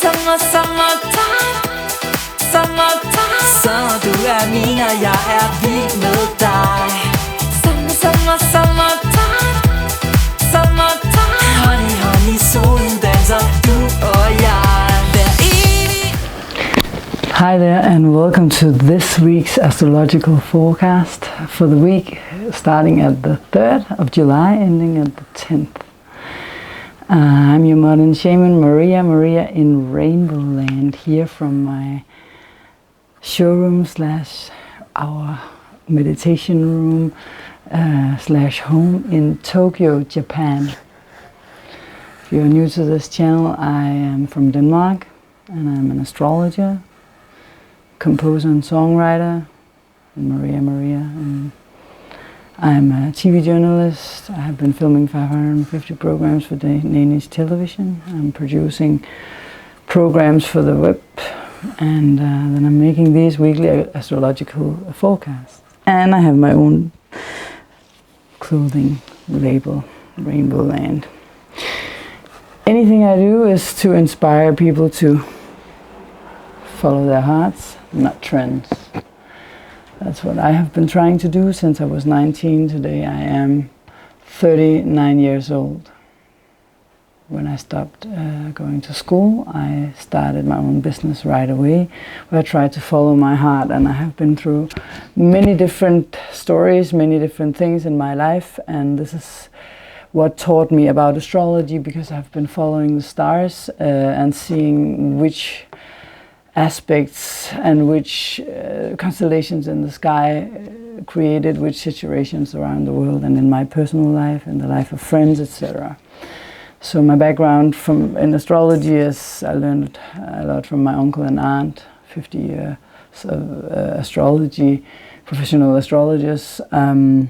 Summertime. Så du min, og jeg vild med dig. Summertime. Honey, honey, solen danser, du og jeg. Hver evig. Hi there and welcome to this week's astrological forecast for the week starting at the 3rd of July, ending at the 10th. I'm your modern shaman, Maria in RainbowLand, here from my showroom slash our meditation room slash home in Tokyo, Japan. If you're new to this channel, I am from Denmark and I'm an astrologer, composer and songwriter, and Maria. And I'm a TV journalist. I have been filming 550 programs for Danish television. I'm producing programs for the web, and then I'm making these weekly astrological forecasts. And I have my own clothing label, RainbowLand. Anything I do is to inspire people to follow their hearts, not trends. That's what I have been trying to do since I was 19. Today I am 39 years old. When I stopped going to school, I started my own business right away, where I tried to follow my heart, and I have been through many different stories, many different things in my life, and this is what taught me about astrology, because I've been following the stars and seeing which aspects and which constellations in the sky created which situations around the world and in my personal life and the life of friends, etc. So my background in astrology is I learned a lot from my uncle and aunt, 50 years of astrology, professional astrologers, and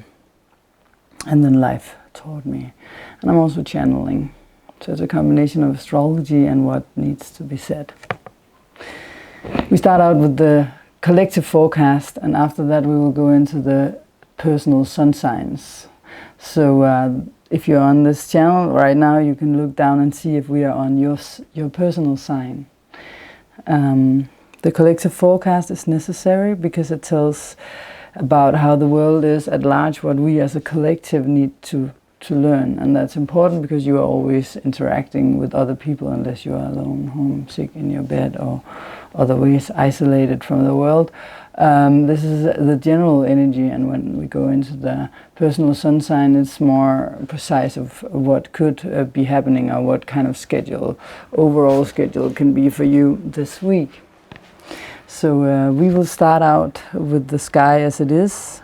then life taught me. And I'm also channeling. So it's a combination of astrology and what needs to be said. We start out with the collective forecast, and after that we will go into the personal sun signs. So if you're on this channel right now, you can look down and see if we are on your personal sign. The collective forecast is necessary because it tells about how the world is at large, what we as a collective need to learn, and that's important because you are always interacting with other people unless you are alone, homesick in your bed, or otherwise isolated from the world. This is the general energy, and when we go into the personal sun sign, it's more precise of what could be happening or what kind of overall schedule can be for you this week. So we will start out with the sky as it is.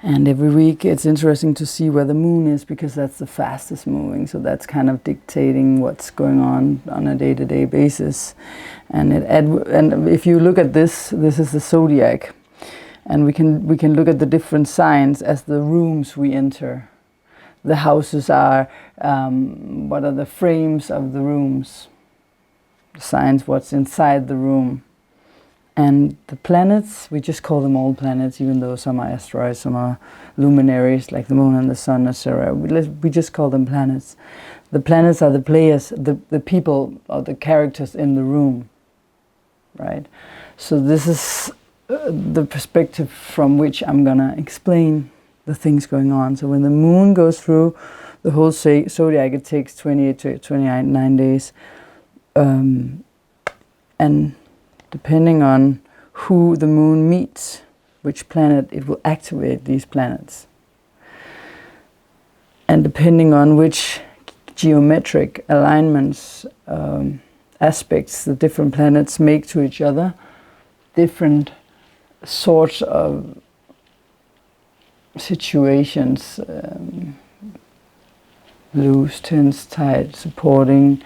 And every week it's interesting to see where the moon is, because that's the fastest moving. So that's kind of dictating what's going on a day-to-day basis. And if you look at this is the Zodiac. And we can look at the different signs as the rooms we enter. The houses are, what are the frames of the rooms? The signs, what's inside the room. And the planets, we just call them all planets, even though some are asteroids, some are luminaries, like the moon and the sun, etc. We just call them planets. The planets are the players, the people, or the characters in the room, right? So this is the perspective from which I'm going to explain the things going on. So when the moon goes through the whole zodiac, it takes 28 to 29 days. And depending on who the moon meets, which planet, it will activate these planets. And depending on which geometric alignments, aspects the different planets make to each other, different sorts of situations, loose, tense, tight, supporting,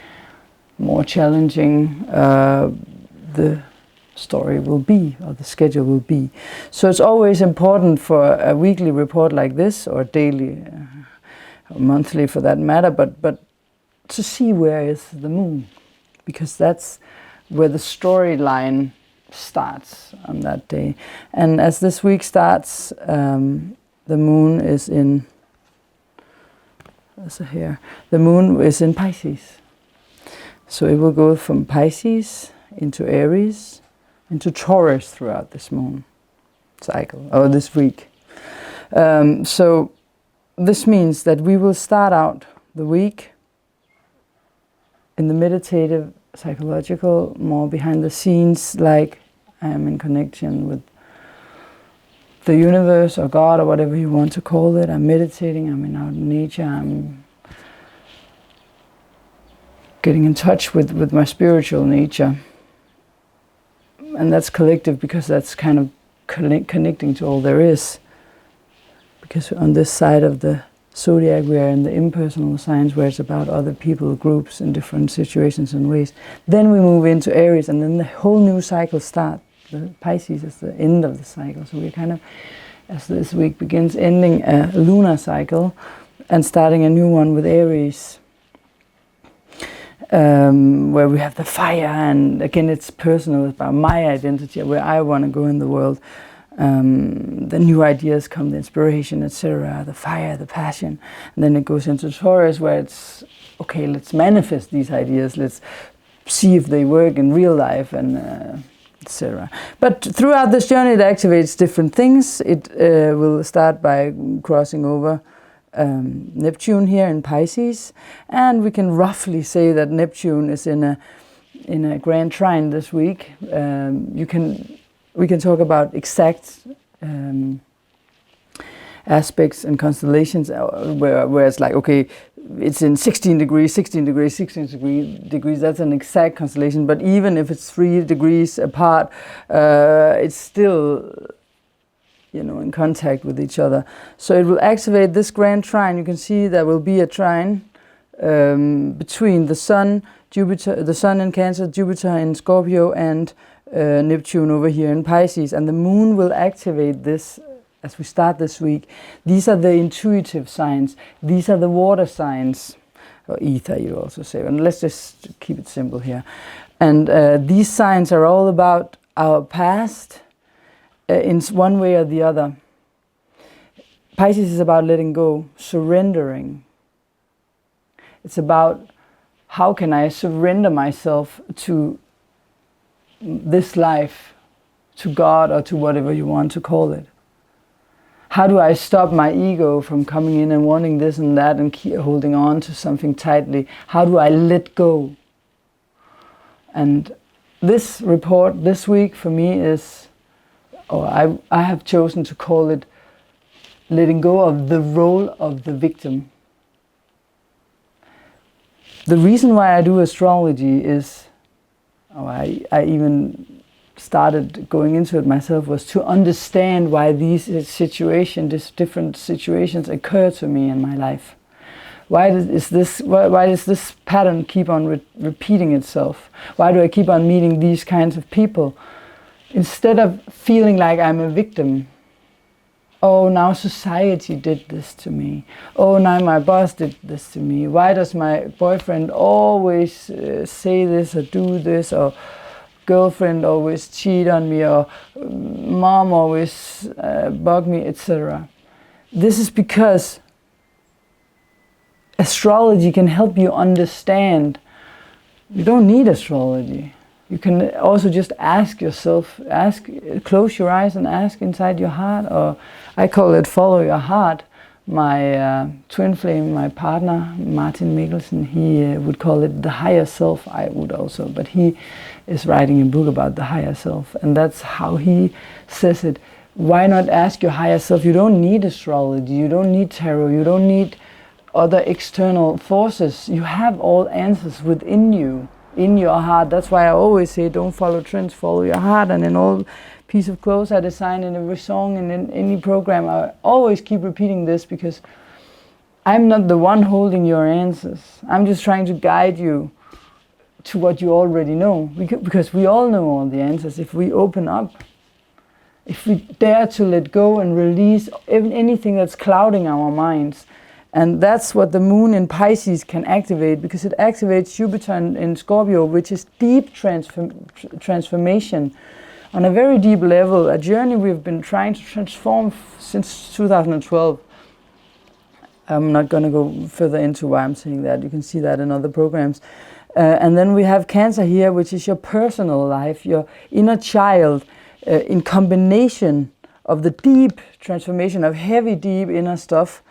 more challenging, the story will be, or the schedule will be. So it's always important for a weekly report like this, or daily, or monthly for that matter, but to see where is the moon, because that's where the storyline starts on that day. And as this week starts, the moon is in, the moon is in Pisces. So it will go from Pisces into Aries, into Taurus throughout this moon cycle, or this week. So this means that we will start out the week in the meditative, psychological, more behind the scenes, like I am in connection with the universe or God or whatever you want to call it. I'm meditating, I'm in out in nature, I'm getting in touch with my spiritual nature. And that's collective because that's kind of connecting to all there is. Because on this side of the Zodiac, we are in the impersonal signs where it's about other people, groups in different situations and ways. Then we move into Aries, and then the whole new cycle starts. The Pisces is the end of the cycle. So we're kind of, as this week begins, ending a lunar cycle and starting a new one with Aries. Where we have the fire, and again it's personal, it's about my identity, where I want to go in the world. The new ideas come, the inspiration, etc., the fire, the passion. And then it goes into Taurus, where it's, okay, let's manifest these ideas, let's see if they work in real life, and etc. But throughout this journey it activates different things. It will start by crossing over Neptune here in Pisces, and we can roughly say that Neptune is in a grand trine this week. We can talk about exact aspects and constellations where it's like, okay, it's in 16 degrees, 16 degrees, 16 degrees, that's an exact constellation. But even if it's 3 degrees apart, it's still, you know, in contact with each other. So it will activate this grand trine. You can see there will be a trine between the Sun, Jupiter, the Sun in Cancer, Jupiter in Scorpio, and Neptune over here in Pisces. And the Moon will activate this as we start this week. These are the intuitive signs. These are the water signs, or ether you also say. And let's just keep it simple here. And these signs are all about our past, in one way or the other. Pisces is about letting go, surrendering. It's about how can I surrender myself to this life, to God, or to whatever you want to call it. How do I stop my ego from coming in and wanting this and that and keep holding on to something tightly? How do I let go? And this report this week for me is, or I have chosen to call it, letting go of the role of the victim. The reason why I do astrology is, I even started going into it myself, was to understand why these different situations occur to me in my life. Why does this pattern keep on repeating itself? Why do I keep on meeting these kinds of people? Instead of feeling like I'm a victim, oh, now society did this to me. Oh, now my boss did this to me. Why does my boyfriend always say this or do this, or girlfriend always cheat on me, or mom always bug me, etc. This is because astrology can help you understand. You don't need astrology. You can also just ask yourself, close your eyes and ask inside your heart, or I call it follow your heart. My twin flame, my partner, Martin Mikkelsen, he would call it the higher self. I would also, but he is writing a book about the higher self, and that's how he says it. Why not ask your higher self? You don't need astrology, you don't need tarot, you don't need other external forces. You have all answers within you, in your heart. That's why I always say, don't follow trends, follow your heart. And in all piece of clothes I design, in every song, and in any program, I always keep repeating this, because I'm not the one holding your answers. I'm just trying to guide you to what you already know, because we all know all the answers if we open up. If we dare to let go and release anything that's clouding our minds. And that's what the moon in Pisces can activate, because it activates Jupiter in Scorpio, which is deep transformation on a very deep level, a journey we've been trying to transform since 2012. I'm not going to go further into why I'm saying that. You can see that in other programs. And then we have Cancer here, which is your personal life, your inner child, in combination of the deep transformation of heavy, deep inner stuff,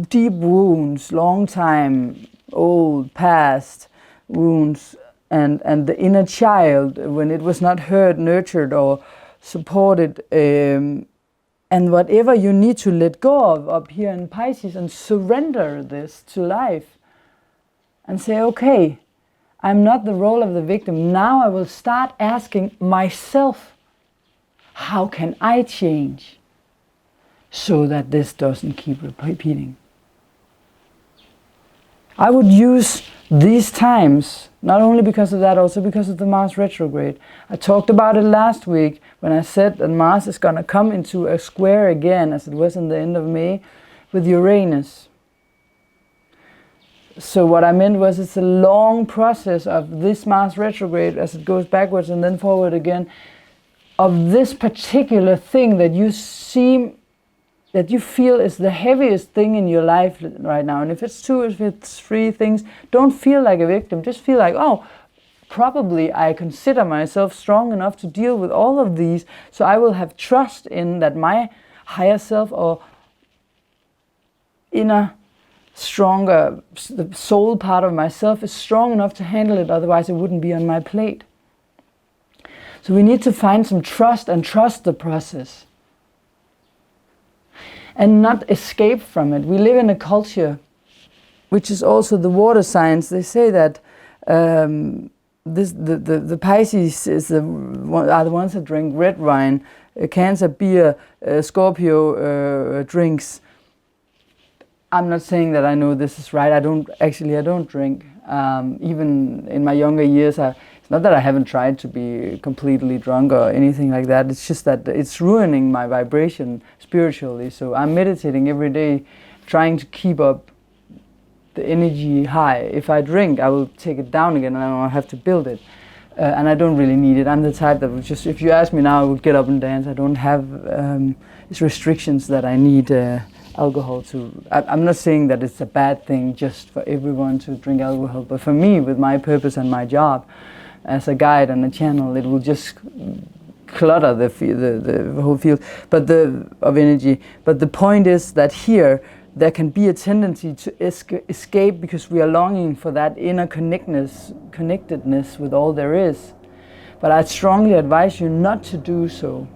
deep wounds, long time, old, past wounds, and the inner child, when it was not heard, nurtured, or supported, and whatever you need to let go of up here in Pisces, and surrender this to life and say, okay, I'm not the role of the victim. Now I will start asking myself, how can I change so that this doesn't keep repeating? I would use these times, not only because of that, also because of the Mars retrograde. I talked about it last week when I said that Mars is going to come into a square again, as it was in the end of May, with Uranus. So what I meant was, it's a long process of this Mars retrograde as it goes backwards and then forward again, of this particular thing that you feel is the heaviest thing in your life right now. And if it's 2, if it's 3 things, don't feel like a victim. Just feel like, oh, probably I consider myself strong enough to deal with all of these, so I will have trust in that my higher self or inner stronger, the soul part of myself is strong enough to handle it, otherwise it wouldn't be on my plate. So we need to find some trust and trust the process. And not escape from it. We live in a culture, which is also the water signs. They say that the Pisces are the ones that drink red wine, Cancer beer, Scorpio drinks. I'm not saying that I know this is right. I don't drink. Even in my younger years, it's not that I haven't tried to be completely drunk or anything like that. It's just that it's ruining my vibration spiritually. So I'm meditating every day, trying to keep up the energy high. If I drink, I will take it down again, and I don't have to build it. And I don't really need it. I'm the type that would just, if you ask me now, I would get up and dance. I don't have these restrictions that I need alcohol to. I'm not saying that it's a bad thing just for everyone to drink alcohol, but for me, with my purpose and my job as a guide and a channel, it will just clutter the whole field of energy. But the point is that here there can be a tendency to escape because we are longing for that inner connectedness with all there is. But I strongly advise you not to do so,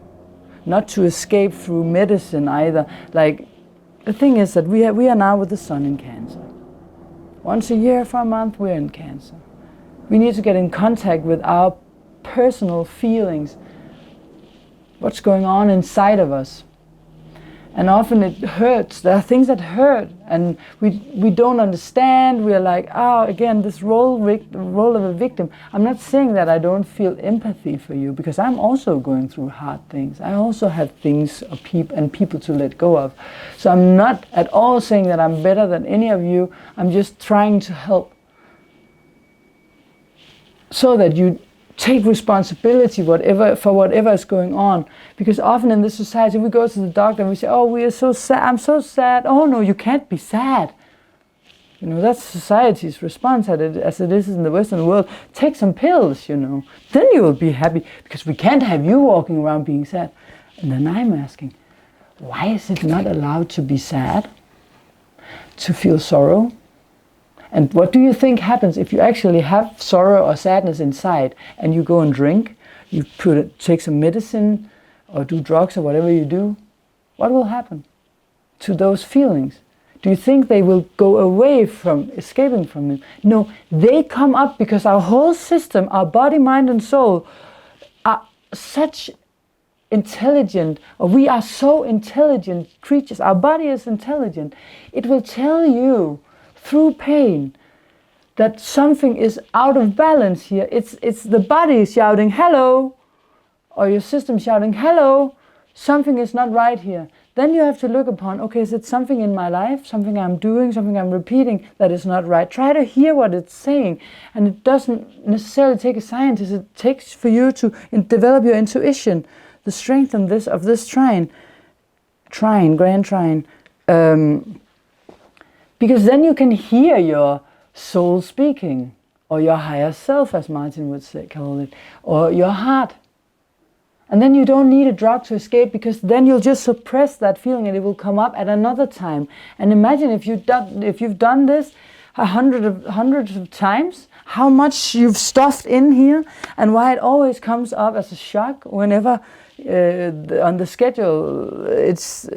not to escape through medicine either. Like, the thing is that we are now with the sun in Cancer. Once a year for a month, we're in Cancer. We need to get in contact with our personal feelings, what's going on inside of us. And often it hurts. There are things that hurt, and we don't understand. We are like, again, this role of a victim. I'm not saying that I don't feel empathy for you, because I'm also going through hard things. I also have things and people to let go of. So I'm not at all saying that I'm better than any of you. I'm just trying to help so that you take responsibility for whatever is going on. Because often in this society, we go to the doctor and we say, oh, we are so sad, I'm so sad. Oh no, you can't be sad. You know, that's society's response as it is in the Western world. Take some pills, you know, then you will be happy, because we can't have you walking around being sad. And then I'm asking, why is it not allowed to be sad, to feel sorrow? And what do you think happens if you actually have sorrow or sadness inside and you go and drink, you take some medicine or do drugs or whatever you do? What will happen to those feelings? Do you think they will go away from escaping from them? No, they come up because our whole system, our body, mind and soul, are such intelligent, or we are so intelligent creatures. Our body is intelligent. It will tell you through pain that something is out of balance here. It's the body shouting hello, or your system shouting hello, something is not right here. Then you have to look upon, okay, is it something in my life, something I'm doing, something I'm repeating that is not right? Try to hear what it's saying. And it doesn't necessarily take a scientist. It takes for you to develop your intuition, the strength of this grand trine. Because then you can hear your soul speaking, or your higher self, as Martin would say, call it, or your heart. And then you don't need a drug to escape, because then you'll just suppress that feeling and it will come up at another time. And imagine if you've done this hundreds of times, how much you've stuffed in here, and why it always comes up as a shock whenever on the schedule it's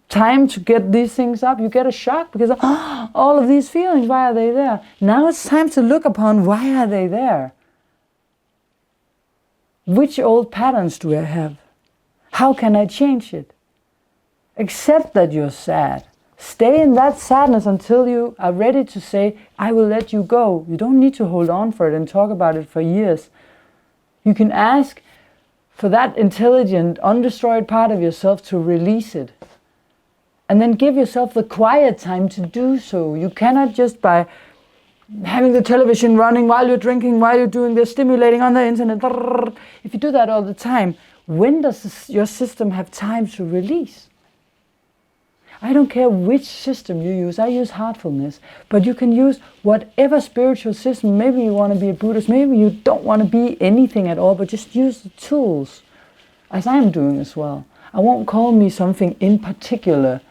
time to get these things up. You get a shock because all of these feelings, why are they there? Now it's time to look upon, why are they there? Which old patterns do I have? How can I change it? Accept that you're sad. Stay in that sadness until you are ready to say, I will let you go. You don't need to hold on for it and talk about it for years. You can ask for that intelligent, undestroyed part of yourself to release it. And then give yourself the quiet time to do so. You cannot just by having the television running while you're drinking, while you're doing this, stimulating on the internet. If you do that all the time, when does your system have time to release? I don't care which system you use. I use heartfulness, but you can use whatever spiritual system. Maybe you want to be a Buddhist, maybe you don't want to be anything at all, but just use the tools, as I'm doing as well. I won't call me something in particular,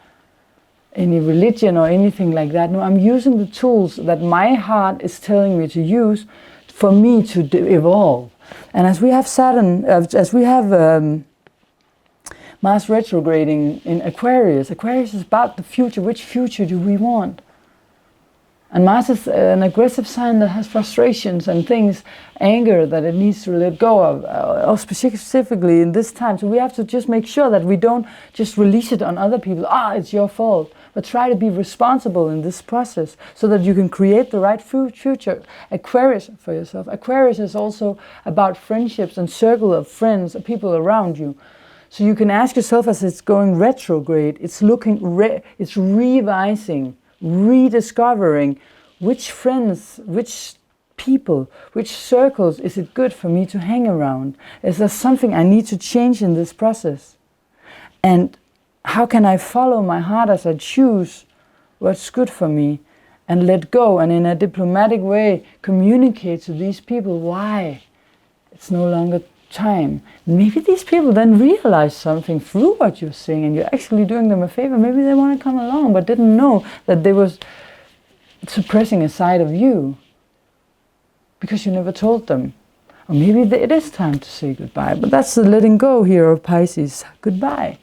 any religion or anything like that. No, I'm using the tools that my heart is telling me to use for me to evolve. And as we have Saturn, as we have Mars retrograding in Aquarius. Aquarius is about the future. Which future do we want? And Mars is an aggressive sign that has frustrations and things, anger that it needs to let go of, or specifically in this time. So we have to just make sure that we don't just release it on other people. It's your fault. But try to be responsible in this process so that you can create the right future. Aquarius for yourself. Aquarius is also about friendships and circle of friends, people around you. So you can ask yourself, as it's going retrograde, it's it's revising, rediscovering which friends, which people, which circles is it good for me to hang around? Is there something I need to change in this process? And how can I follow my heart as I choose what's good for me and let go, and in a diplomatic way communicate to these people why it's no longer time. Maybe these people then realize something through what you're saying and you're actually doing them a favor. Maybe they want to come along but didn't know that they was suppressing a side of you because you never told them. Or maybe it is time to say goodbye. But that's the letting go here of Pisces. Goodbye.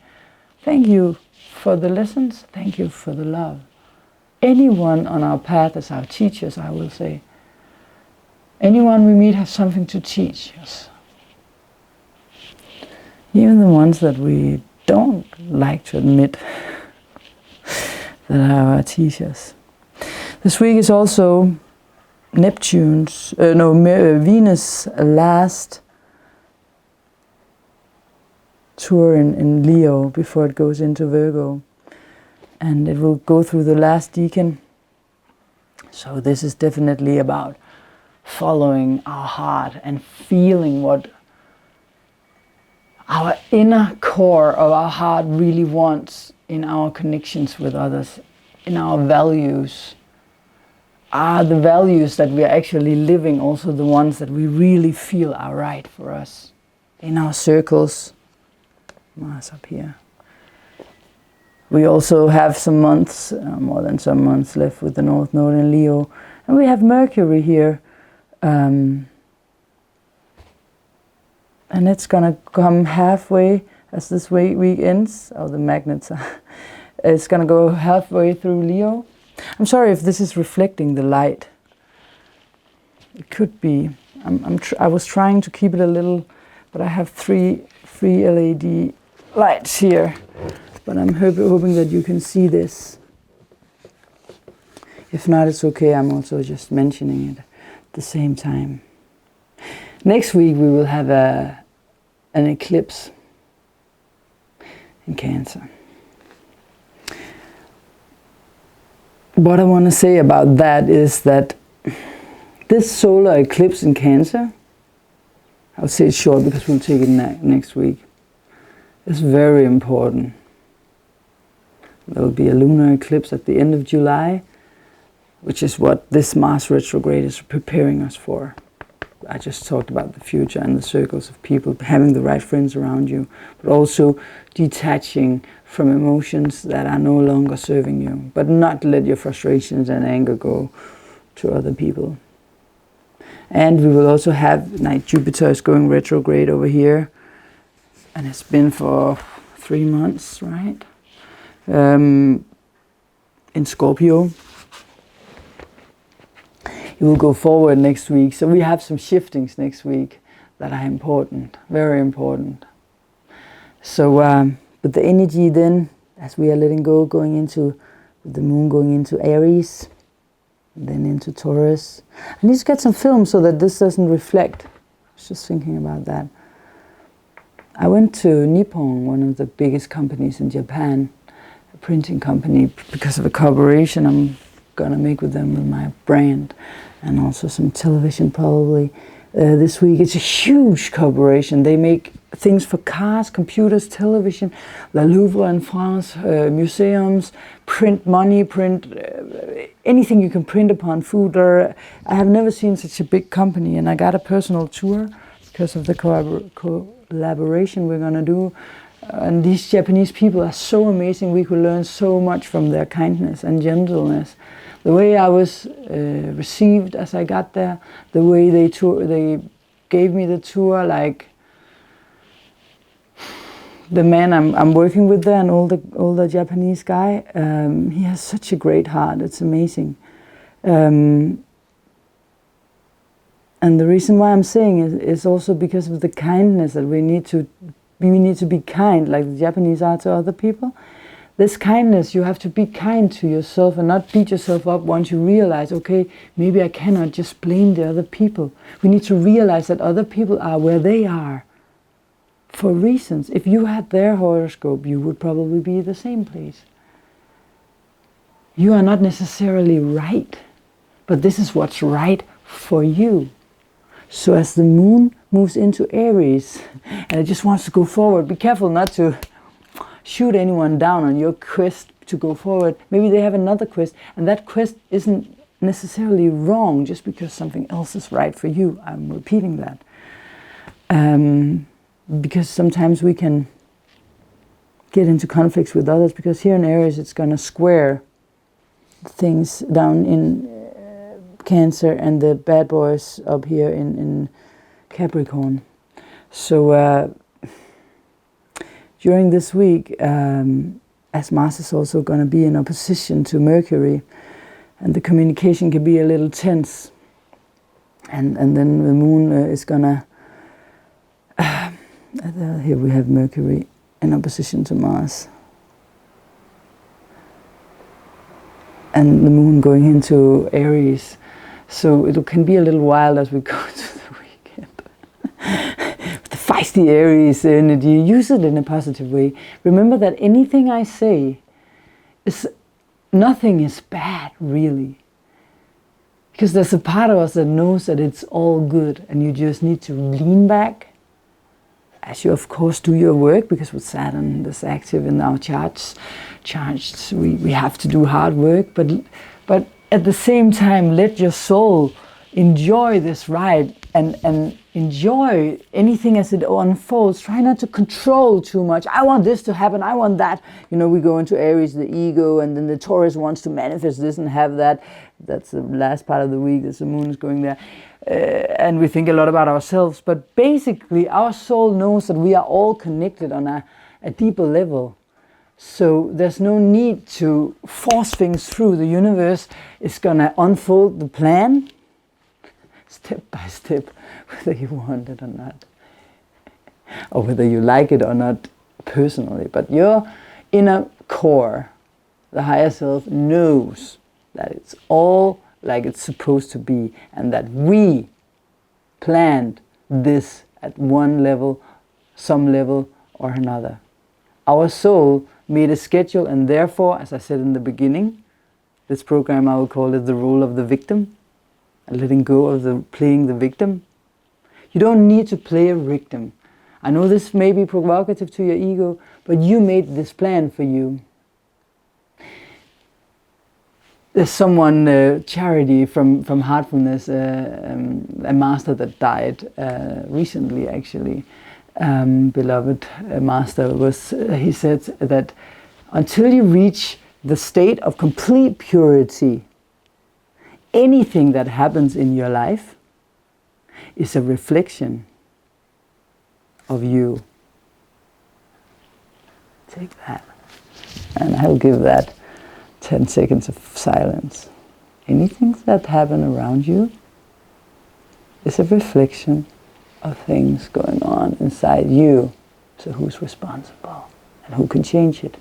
Thank you for the lessons. Thank you for the love. Anyone on our path is our teachers, I will say. Anyone we meet has something to teach us. Even the ones that we don't like to admit that are our teachers. This week is also Venus' last tour in Leo before it goes into Virgo. And it will go through the last decan. So this is definitely about following our heart and feeling what our inner core of our heart really wants in our connections with others, in our values. Are the values that we are actually living also the ones that we really feel are right for us? In our circles. Mars up here. We also have some months, more than some months left with the North Node in Leo. And we have Mercury here. And it's going to come halfway as this week ends. Oh, the magnets are. It's going to go halfway through Leo. I'm sorry if this is reflecting the light. It could be. I was trying to keep it a little, but I have three LED lights here. But I'm hoping that you can see this. If not, it's okay. I'm also just mentioning it at the same time. Next week we will have an eclipse in Cancer. What I want to say about that is that this solar eclipse in Cancer, I'll say it short because we'll take it next week, is very important. There will be a lunar eclipse at the end of July which is what this Mars retrograde is preparing us for. I just talked about the future and the circles of people, having the right friends around you, but also detaching from emotions that are no longer serving you, but not let your frustrations and anger go to other people. And we will also have, like, Jupiter is going retrograde over here, and it's been for 3 months, right? In Scorpio. It will go forward next week. So we have some shiftings next week that are important, very important. So, but the energy then, as we are letting go, going into the moon, going into Aries, and then into Taurus. I need to get some film so that this doesn't reflect. I was just thinking about that. I went to Nippon, one of the biggest companies in Japan, a printing company, because of a collaboration I'm gonna make with them with my brand, and also some television probably this week. It's a huge collaboration. They make things for cars, computers, television, La Louvre in France, museums, print money, print anything you can print upon, food. I have never seen such a big company, and I got a personal tour because of the collaboration we're gonna do. And these Japanese people are so amazing. We could learn so much from their kindness and gentleness. The way I was received as I got there, the way they gave me the tour, like the man I'm working with there, an older Japanese guy, he has such a great heart. It's amazing. And the reason why I'm saying it is also because of the kindness that we need to be kind, like the Japanese are to other people. This kindness, you have to be kind to yourself and not beat yourself up once you realize, okay, maybe I cannot just blame the other people. We need to realize that other people are where they are for reasons. If you had their horoscope, you would probably be the same place. You are not necessarily right, but this is what's right for you. So as the moon moves into Aries, and it just wants to go forward, be careful not to shoot anyone down on your quest to go forward. Maybe they have another quest, and that quest isn't necessarily wrong just because something else is right for you. I'm repeating that. Because sometimes we can get into conflicts with others, because here in Aries it's going to square things down in Cancer and the bad boys up here in Capricorn. So during this week, as Mars is also going to be in opposition to Mercury, and the communication can be a little tense, and then the moon is going to here we have Mercury in opposition to Mars, and the moon going into Aries. So it can be a little wild as we go to the weekend. The feisty Aries energy, use it in a positive way. Remember that anything I say, nothing is bad, really. Because there's a part of us that knows that it's all good, and you just need to lean back, as you of course do your work, because with Saturn that's active in our charts, we have to do hard work, but at the same time, let your soul enjoy this ride and enjoy anything as it unfolds. Try not to control too much. I want this to happen, I want that. You know, we go into Aries, the ego, and then the Taurus wants to manifest this and have that. That's the last part of the week, as the moon is going there. And we think a lot about ourselves. But basically, our soul knows that we are all connected on a deeper level. So there's no need to force things through. The universe is going to unfold the plan step by step, whether you want it or not, or whether you like it or not personally. But your inner core, the higher self, knows that it's all like it's supposed to be, and that we planned this at one level, some level or another. Our soul made a schedule, and therefore, as I said in the beginning, this program I will call it the role of the victim, and letting go of playing the victim. You don't need to play a victim. I know this may be provocative to your ego, but you made this plan for you. There's someone, Charity from Heartfulness, a master that died recently, actually. Beloved master he said that until you reach the state of complete purity, anything that happens in your life is a reflection of you. Take that. And I'll give that 10 seconds of silence. Anything that happen around you is a reflection of things going on inside you. So who's responsible and who can change it?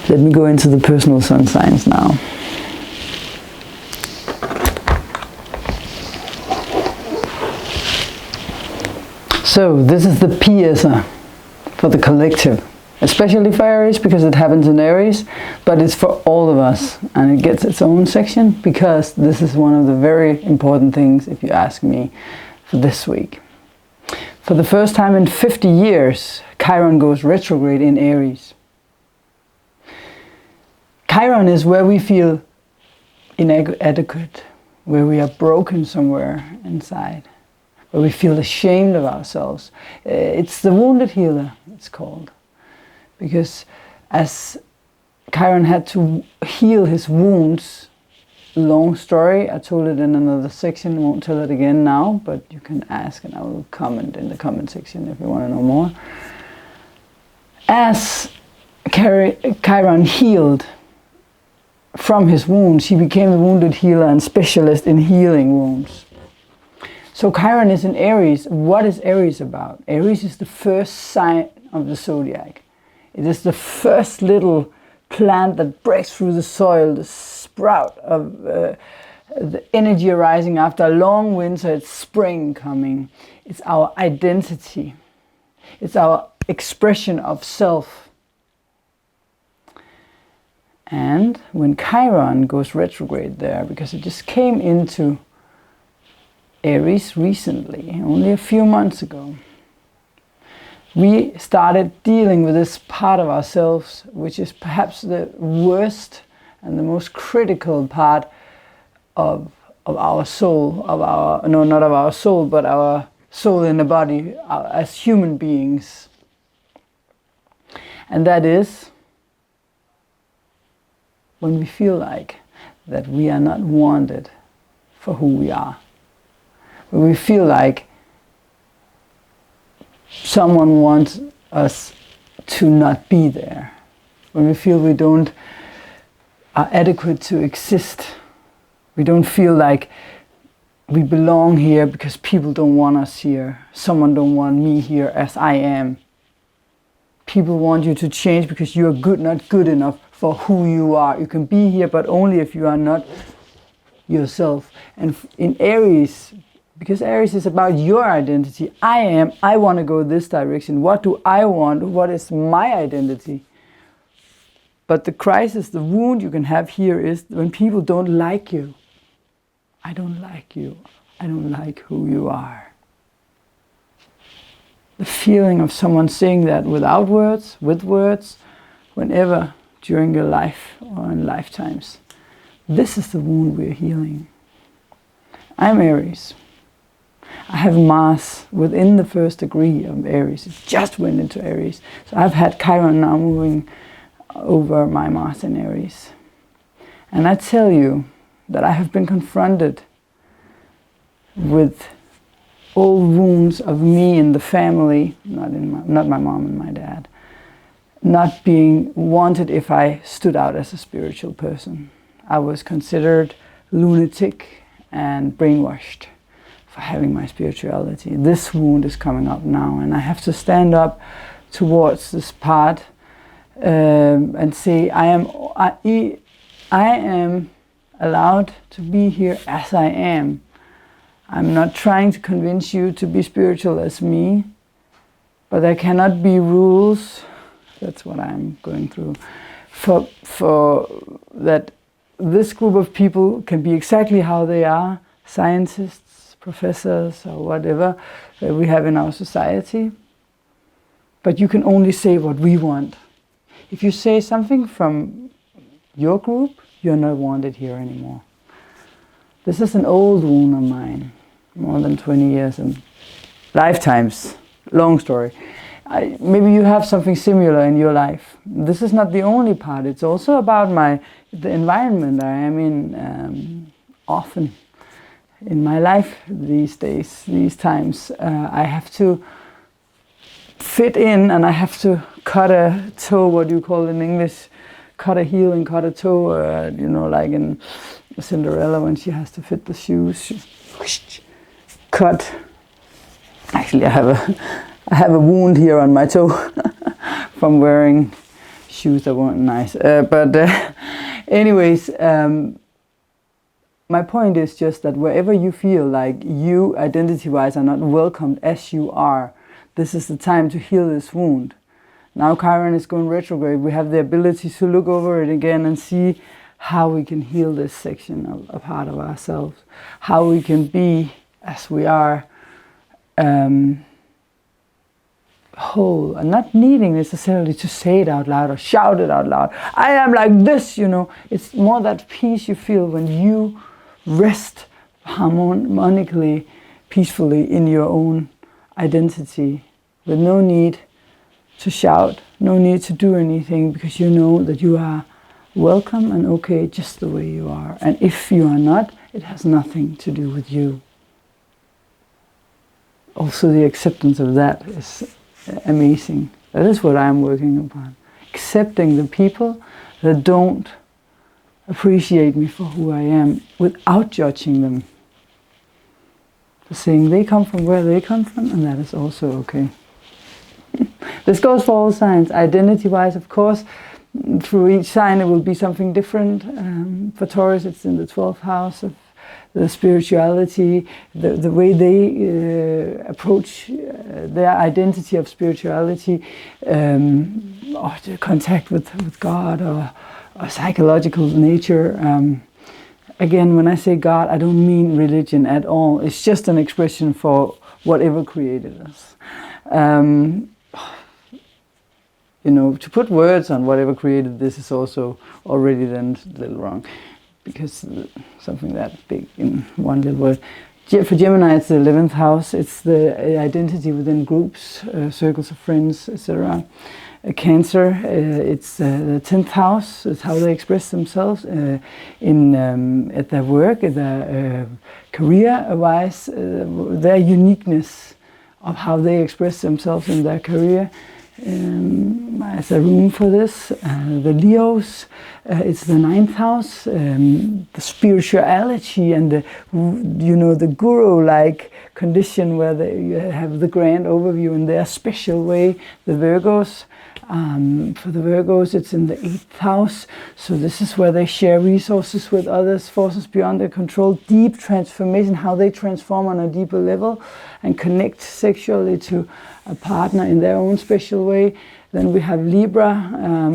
Let me go into the personal sun signs now. So this is the PSer for the collective, especially for Aries because it happens in Aries, but it's for all of us, and it gets its own section because this is one of the very important things, if you ask me, for this week. For the first time in 50 years, Chiron goes retrograde in Aries. Chiron is where we feel inadequate, where we are broken somewhere inside, where we feel ashamed of ourselves. It's the wounded healer, it's called. Because as Chiron had to heal his wounds, long story, I told it in another section, I won't tell it again now, but you can ask and I will comment in the comment section if you want to know more. As Chiron healed from his wounds, he became a wounded healer and specialist in healing wounds. So Chiron is in Aries. What is Aries about? Aries is the first sign of the Zodiac. It is the first little plant that breaks through the soil, the sprout of the energy arising after a long winter. It's spring coming. It's our identity. It's our expression of self. And when Chiron goes retrograde there, because it just came into Aries recently, only a few months ago, we started dealing with this part of ourselves, which is perhaps the worst and the most critical part of our soul, not of our soul, but our soul in the body as human beings. And that is when we feel like that we are not wanted for who we are. When we feel like someone wants us to not be there. When we feel we are adequate to exist. We don't feel like we belong here because people don't want us here. Someone don't want me here as I am. People want you to change because you are not good enough for who you are. You can be here, but only if you are not yourself. And in Aries, because Aries is about your identity. I want to go this direction. What do I want? What is my identity? But the crisis, the wound you can have here is when people don't like you. I don't like you. I don't like who you are. The feeling of someone saying that without words, with words, whenever during your life or in lifetimes. This is the wound we're healing. I'm Aries. I have Mars within the first degree of Aries. It just went into Aries. So I've had Chiron now moving over my Mars in Aries. And I tell you that I have been confronted with old wounds of me and the family, not my mom and my dad, not being wanted if I stood out as a spiritual person. I was considered lunatic and brainwashed for having my spirituality. This wound is coming up now, and I have to stand up towards this part and say I am allowed to be here as I am. I'm not trying to convince you to be spiritual as me, but there cannot be rules. That's what I'm going through. For that this group of people can be exactly how they are, scientists, professors or whatever we have in our society. But you can only say what we want. If you say something from your group, you're not wanted here anymore. This is an old wound of mine, more than 20 years and lifetimes, long story. Maybe you have something similar in your life. This is not the only part. It's also about the environment I am in often in my life these days, these times. I have to fit in, and I have to cut a toe, what do you call it in English? Cut a heel and cut a toe, you know, like in Cinderella when she has to fit the shoes. Cut. Actually, I have a wound here on my toe from wearing shoes that weren't nice. Anyways, my point is just that wherever you feel like you, identity-wise, are not welcomed as you are, this is the time to heal this wound. Now Chiron is going retrograde. We have the ability to look over it again and see how we can heal this section of a part of ourselves. How we can be as we are, whole, and not needing necessarily to say it out loud or shout it out loud. I am like this, you know. It's more that peace you feel when you rest harmonically, peacefully in your own identity, with no need to shout, no need to do anything, because you know that you are welcome and okay just the way you are. And if you are not, it has nothing to do with you. Also, the acceptance of that is amazing. That is what I'm working upon. Accepting the people that don't appreciate me for who I am without judging them. Saying they come from where they come from, and that is also okay. This goes for all signs. Identity-wise, of course, through each sign it will be something different. For Taurus, it's in the 12th house of the spirituality, the way they approach their identity of spirituality, or the contact with God, or psychological nature. Again, when I say God, I don't mean religion at all. It's just an expression for whatever created us. You know, to put words on whatever created this is also already then a little wrong, because something that big in one little word. For Gemini, it's the 11th house. It's the identity within groups, circles of friends, etc. Cancer, it's the 10th house. It's how they express themselves at their work, at their career-wise, their uniqueness of how they express themselves in their career. There's a room for this. The Leos, it's the 9th house. The spirituality and the guru-like condition where they have the grand overview in their special way. The Virgos. For the Virgos, it's in the 8th house. So this is where they share resources with others, forces beyond their control, deep transformation, how they transform on a deeper level and connect sexually to a partner in their own special way. Then we have Libra.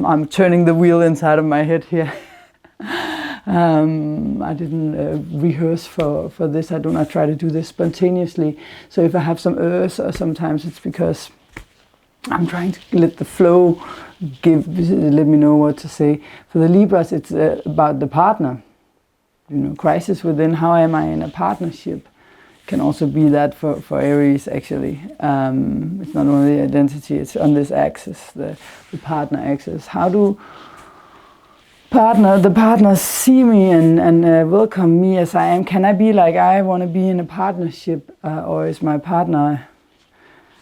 I'm turning the wheel inside of my head here. I didn't rehearse for this. I do not try to do this spontaneously. So if I have some Earth, or sometimes it's because I'm trying to let the flow let me know what to say. For the Libras, it's about the partner. You know, crisis within, how am I in a partnership? Can also be that for Aries, actually. It's not only identity, it's on this axis, the partner axis. How do the partners see me and welcome me as I am? Can I be like I want to be in a partnership, or is my partner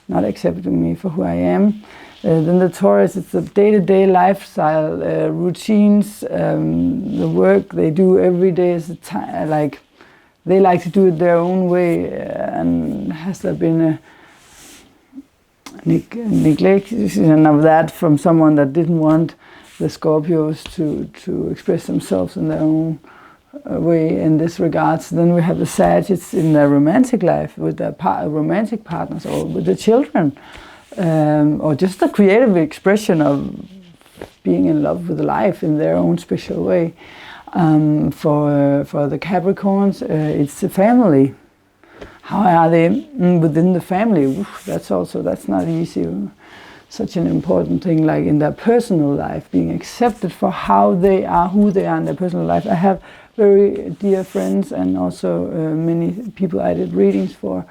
not accepting me for who I am? Then the Taurus, it's the day-to-day lifestyle, routines, the work they do every day is like they like to do it their own way. And has there been a neglection of that from someone that didn't want the Scorpios to express themselves in their own way in this regards? Then we have the Sagittarius in their romantic life with their romantic partners, or with the children, or just the creative expression of being in love with life in their own special way. For the Capricorns, it's the family. How are they within the family? Oof, that's not easy. Such an important thing, like in their personal life, being accepted for how they are, who they are in their personal life. I have very dear friends and also many people I did readings for,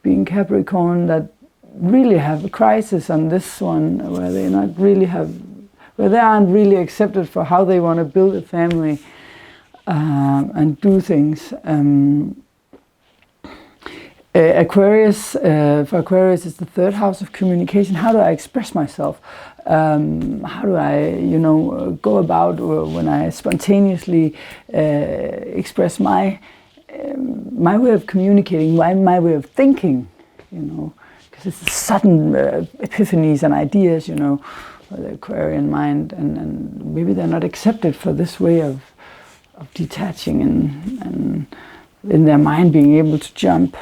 being Capricorn, that really have a crisis on this one, where they aren't really accepted for how they want to build a family and do things. Aquarius, for Aquarius, is the third house of communication. How do I express myself? How do I, go about when I spontaneously express my way of communicating, my way of thinking, because it's sudden epiphanies and ideas, the Aquarian mind, and maybe they're not accepted for this way of detaching and in their mind being able to jump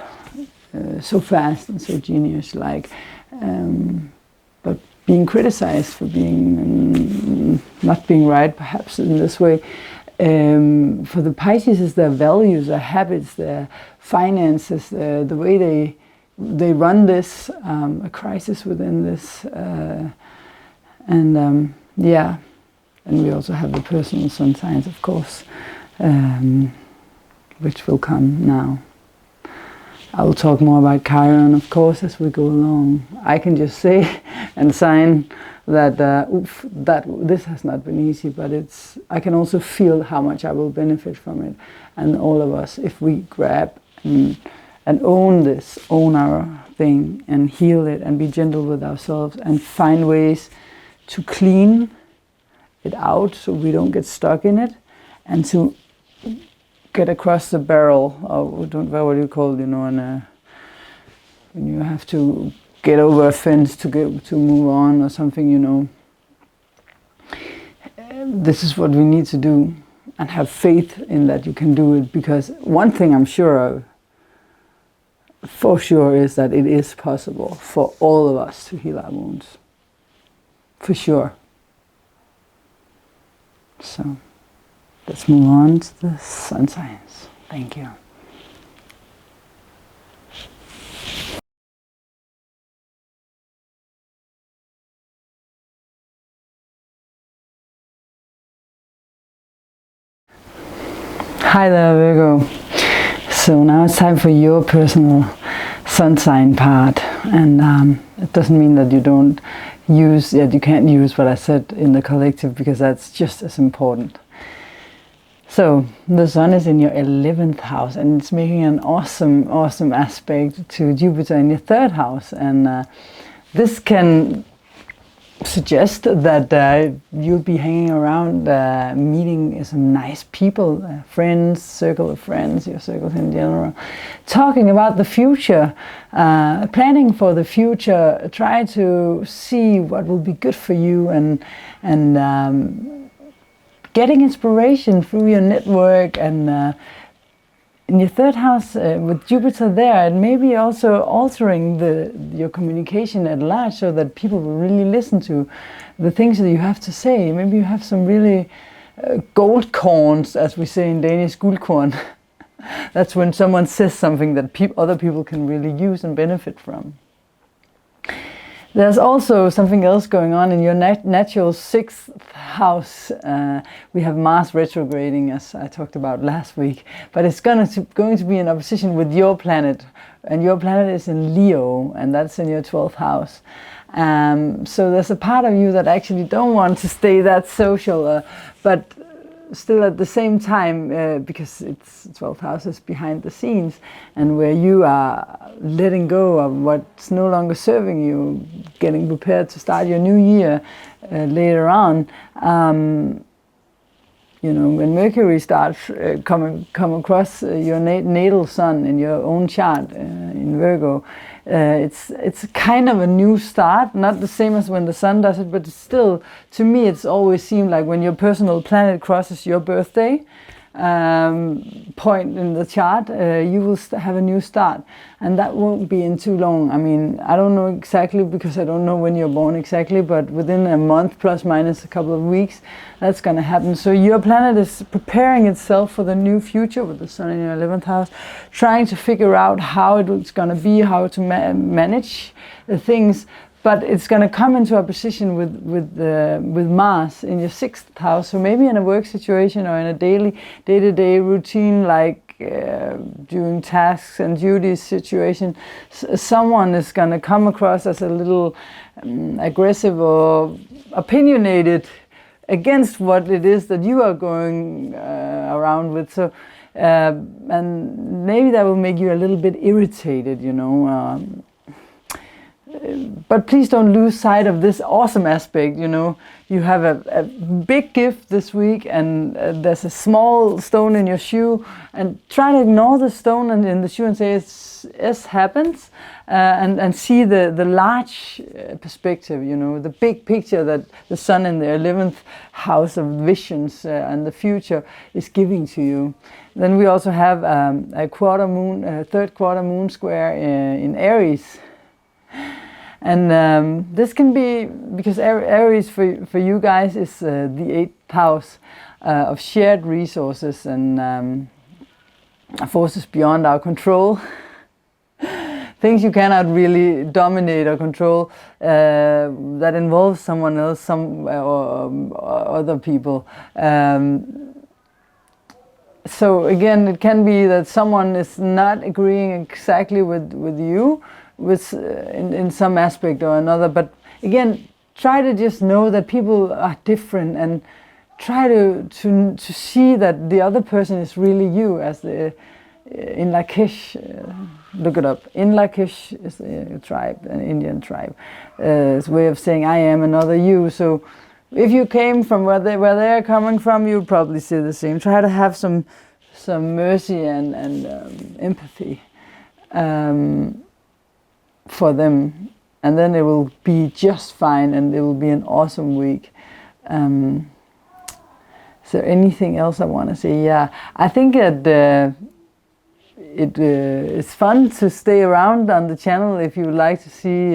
so fast and so genius-like, but being criticized for being not being right, perhaps in this way. For the Pisces, is their values, their habits, their finances, the way they run this, a crisis within this, and we also have the personal sun signs, of course, which will come now. I will talk more about Chiron, of course, as we go along. I can just say and sign that this has not been easy, but I can also feel how much I will benefit from it. And all of us, if we grab and own our thing and heal it and be gentle with ourselves and find ways to clean it out so we don't get stuck in it, and to get across the barrel, or what do you call it, when you have to get over a fence to move on or something, this is what we need to do, and have faith in that you can do it, because one thing I'm sure of, for sure, is that it is possible for all of us to heal our wounds. For sure. So let's move on to the sun signs. Thank you. Hi there, Virgo. So now it's time for your personal sun sign part, and it doesn't mean that you can't use what I said in the collective, because that's just as important. So the sun is in your 11th house, and it's making an awesome aspect to Jupiter in your 3rd house, and this can suggest that you'll be hanging around, meeting some nice people, friends, circle of friends, your circles in general, talking about the future, planning for the future, try to see what will be good for you, and getting inspiration through your network, and in your 3rd house with Jupiter there, and maybe also altering your communication at large, so that people will really listen to the things that you have to say. Maybe you have some really gold corns, as we say in Danish, guldkorn. That's when someone says something that other people can really use and benefit from. There's also something else going on in your natural 6th house. We have Mars retrograding, as I talked about last week, but it's going to be in opposition with your planet, and your planet is in Leo, and that's in your 12th house. So there's a part of you that actually don't want to stay that social, but still at the same time, because it's 12 houses behind the scenes, and where you are letting go of what's no longer serving you, getting prepared to start your new year later on. When Mercury starts come across your natal sun in your own chart in Virgo, it's kind of a new start, not the same as when the sun does it, but still, to me, it's always seemed like when your personal planet crosses your birthday, point in the chart, you will have a new start, and that won't be in too long. I mean, I don't know exactly because I don't know when you're born exactly, but within a month plus minus a couple of weeks, that's going to happen. So your planet is preparing itself for the new future with the sun in your 11th house, trying to figure out how it's going to be, how to manage the things. But it's going to come into opposition with Mars in your 6th house. So maybe in a work situation or in a day-to-day routine, like doing tasks and duties situation, someone is going to come across as a little aggressive or opinionated against what it is that you are going around with. So, and maybe that will make you a little bit irritated, you know. But please don't lose sight of this awesome aspect. You know, you have a big gift this week, and there's a small stone in your shoe, and try to ignore the stone in the shoe and say it happens, and see the large perspective, you know, the big picture that the sun in the 11th house of visions and the future is giving to you. Then we also have a third quarter moon square in Aries. And this can be, because Aries for you guys is the 8th house of shared resources and forces beyond our control. Things you cannot really dominate or control that involves someone else, or other people. So again, it can be that someone is not agreeing exactly with you, in some aspect or another, but again, try to just know that people are different, and try to see that the other person is really you. As in Lakish, look it up. In Lakish is a tribe, an Indian tribe. It's a way of saying I am another you. So if you came from where they're coming from, you'll probably say the same. Try to have some mercy and empathy. For them, and then it will be just fine, and it will be an awesome week. Is there anything else I want to say? Yeah, I think that it's fun to stay around on the channel if you would like to see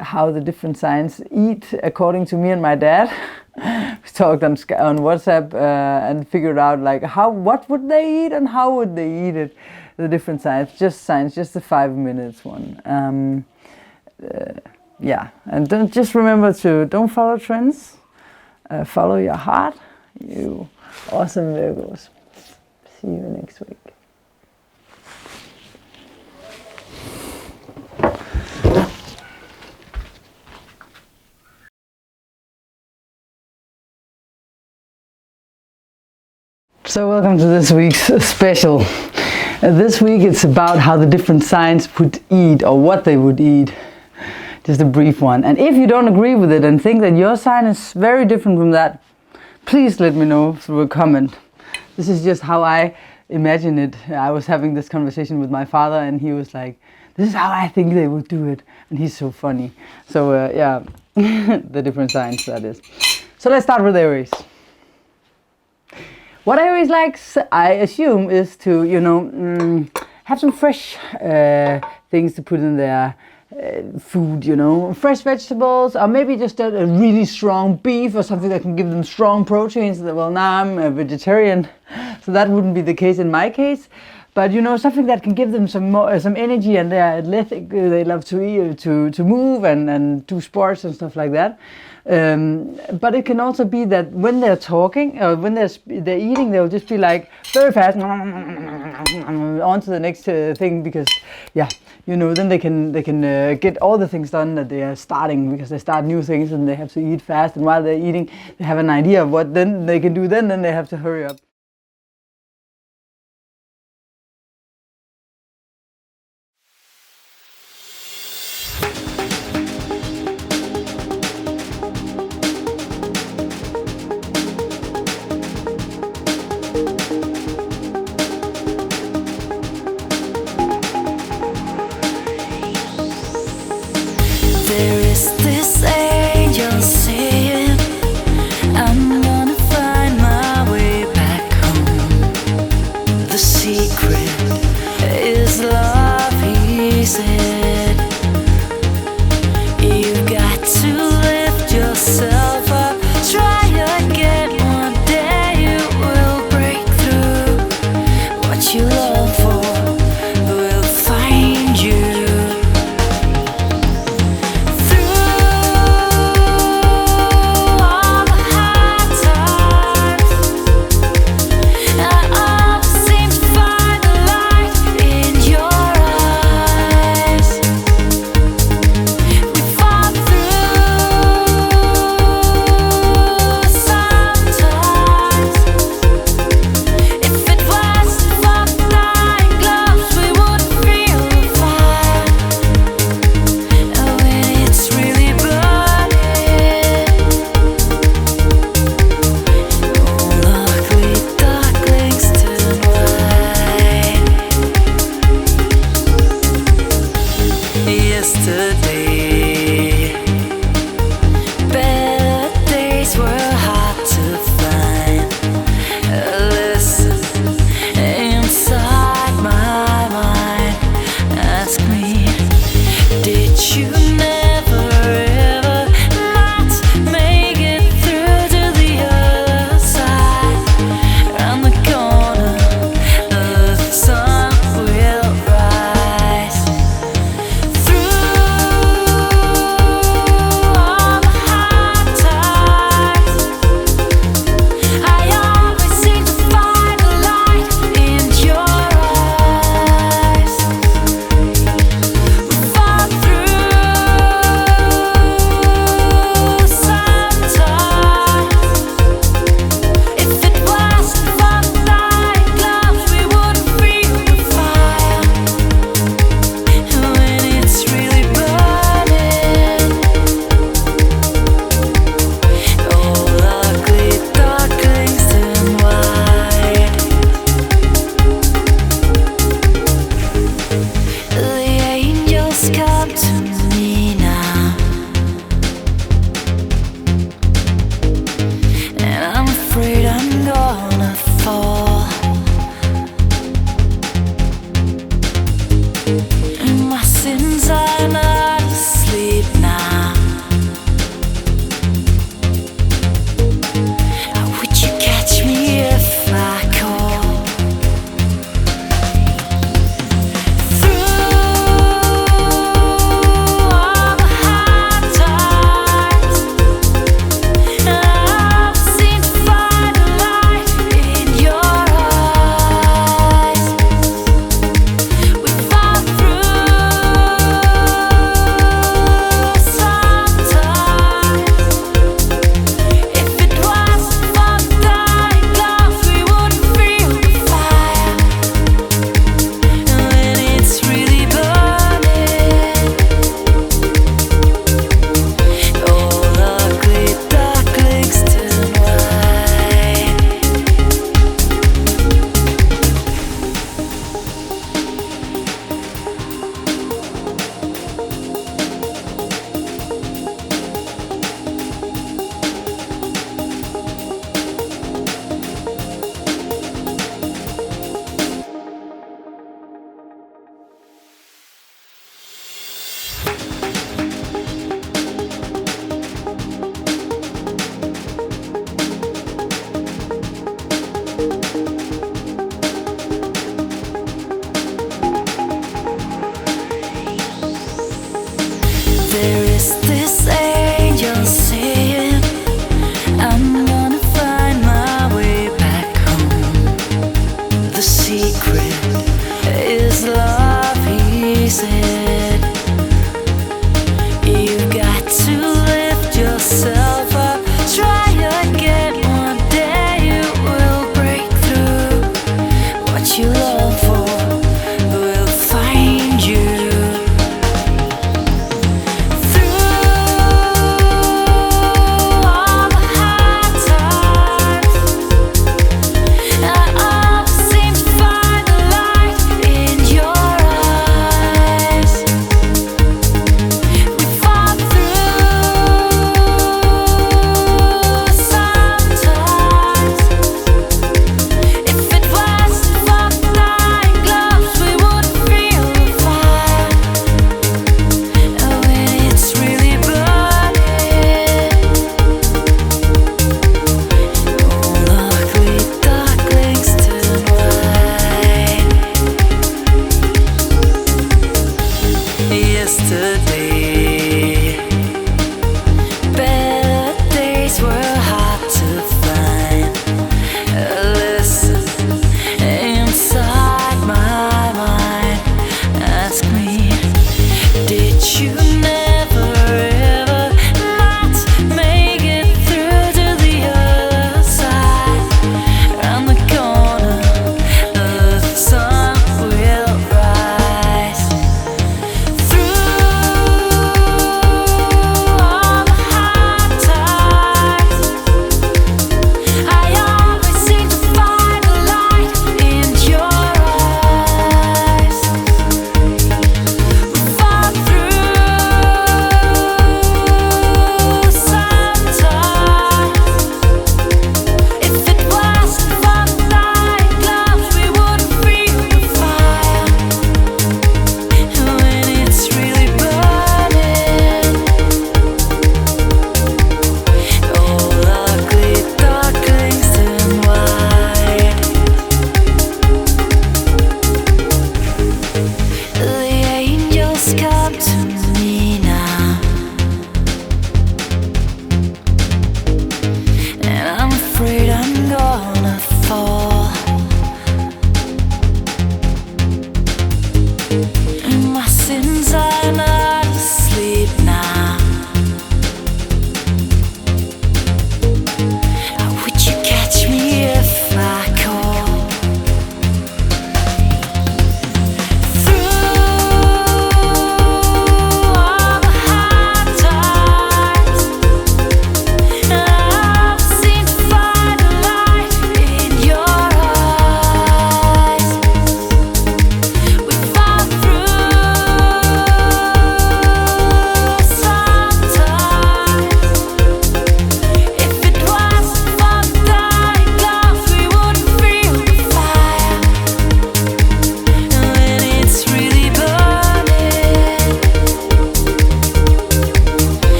how the different signs eat according to me and my dad. We talked on WhatsApp and figured out like what would they eat and how would they eat it. The different signs, just the 5 minutes one. Yeah, and just remember to don't follow trends, follow your heart. You awesome Virgos. See you next week. So welcome to this week's special. This week it's about how the different signs would eat, or what they would eat. Just a brief one. And if you don't agree with it and think that your sign is very different from that, please let me know through a comment. This is just how I imagine it. I was having this conversation with my father, and he was like, this is how I think they would do it. And he's so funny. So yeah, the different signs, that is. So let's start with Aries. What Aries likes, I assume, is to, you know, have some fresh things to put in their food, you know, fresh vegetables, or maybe just a really strong beef or something that can give them strong proteins. Well, now I'm a vegetarian, so that wouldn't be the case in my case. But you know, something that can give them some energy, and they're athletic. They love to eat, to move and do sports and stuff like that. But it can also be that when they're talking or when they're eating, they'll just be like very fast on to the next thing, because yeah, you know, then they can get all the things done that they are starting, because they start new things and they have to eat fast, and while they're eating they have an idea of what then they can do, then they have to hurry up. There is this angel singing, I'm gonna find my way back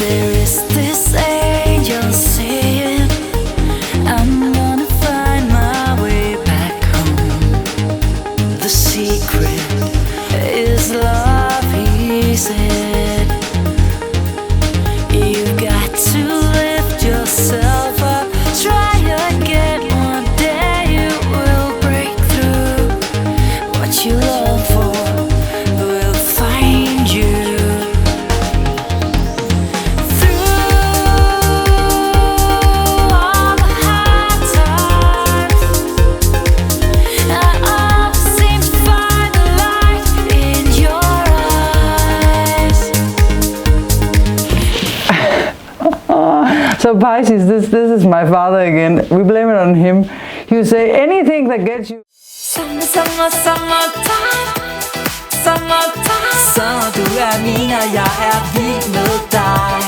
There is this angel saying I'm gonna find my way back home. The secret is love, he said. You've got to lift yourself up, try again. One day you will break through. What you long for will find you. So Pisces, this is my father again. We blame it on him. He would say anything that gets you. Summertime. Sommer, du er min, og jeg er vild med dig.